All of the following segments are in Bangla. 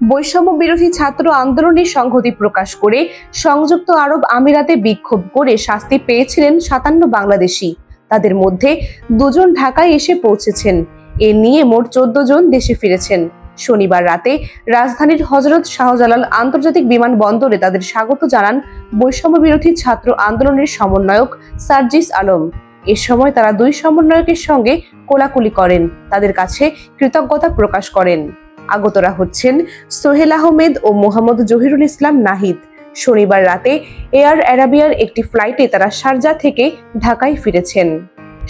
বৈষম্য বিরোধী ছাত্র আন্দোলনের সংহতি প্রকাশ করে সংযুক্ত আরব আমিরাতে বিক্ষোভ করে শাস্তি পেয়েছিলেন 57 বাংলাদেশি। তাদের মধ্যে 2 জন ঢাকায় এসে পৌঁছেছেন। এ নিয়ে মোট 14 জন দেশে ফিরেছেন। শনিবার রাতে রাজধানীর হযরত শাহজালাল আন্তর্জাতিক বিমানবন্দরে তাদের স্বাগত জানান বৈষম্য বিরোধী ছাত্র আন্দোলনের সমন্বয়ক সার্জিস আলম। এ সময় তারা 2 সমন্বয়কের সঙ্গে কোলাকুলি করেন, তাদের কাছে কৃতজ্ঞতা প্রকাশ করেন। আগতরা হচ্ছেন সোহেল আহমেদ ও মোহাম্মদ জহিরুল ইসলাম নাহিদ। শনিবার রাতে এয়ার অ্যারাবিয়ার একটি ফ্লাইটে তারা শারজা থেকে ঢাকায় ফিরেছেন।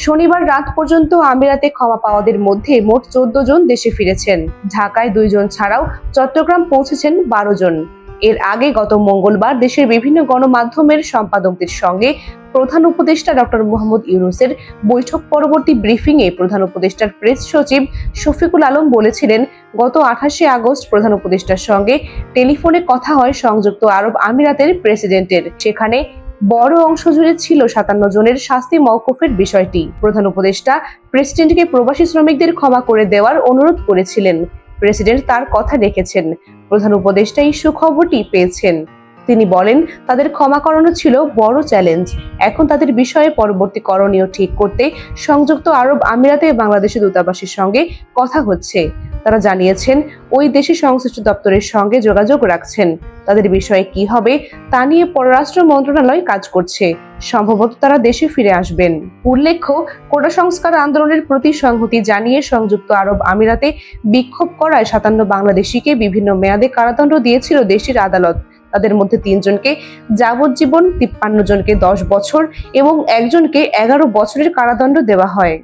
শনিবার রাত পর্যন্ত আমিরাতে ক্ষমা পাওয়াদের মধ্যে মোট 14 জন দেশে ফিরেছেন। ঢাকায় 2 জন ছাড়াও চট্টগ্রাম পৌঁছেছেন 12 জন। এর আগে গত মঙ্গলবার দেশের বিভিন্ন গণমাধ্যমের সম্পাদকদের সঙ্গে প্রধান উপদেষ্টা ডক্টর মোহাম্মদ ইউনূসের বৈঠক পরবর্তী ব্রিফিংয়ে প্রধান উপদেষ্টার প্রেস সচিব শফিকুল আলম বলেছিলেন, গত 28 আগস্ট প্রধান উপদেষ্টার সঙ্গে টেলিফোনে কথা হয় সংযুক্ত আরব আমিরাতের প্রেসিডেন্টের। সেখানে বড় অংশ জুড়ে ছিল 57 জনের শাস্তি মওকুফের বিষয়টি। প্রধান উপদেষ্টা প্রেসিডেন্টকে প্রবাসী শ্রমিকদের ক্ষমা করে দেওয়ার অনুরোধ করেছিলেন। প্রেসিডেন্ট তার কথা রেখেছেন। প্রধান উপদেষ্টা এই সুখবরটি পেয়েছেন। তিনি বলেন, তাদের ক্ষমা করানো ছিল বড় চ্যালেঞ্জ। এখন তাদের বিষয়ে পরবর্তী করণীয় ঠিক করতে সংযুক্ত আরব আমিরাতে বাংলাদেশের দূতাবাসের সঙ্গে কথা হচ্ছে। তারা জানিয়েছেন ওই দেশে সংশ্লিষ্ট দপ্তরের সঙ্গে যোগাযোগ রাখছেন। তাদের বিষয়ে কি হবে তা নিয়ে পররাষ্ট্র মন্ত্রণালয় কাজ করছে। সম্ভবত তারা দেশে ফিরে আসবেন। উল্লেখ্য, কোটা সংস্কার আন্দোলনের প্রতি সংহতি জানিয়ে সংযুক্ত আরব আমিরাতে বিক্ষোভ করায় 57 বাংলাদেশিকে বিভিন্ন মেয়াদে কারাদণ্ড দিয়েছিল দেশটির আদালত। তাদের মধ্যে 3 জনকে যাবজ্জীবন, 53 জনকে 10 বছর এবং 1 জনকে 11 বছরের কারাদণ্ড দেওয়া হয়।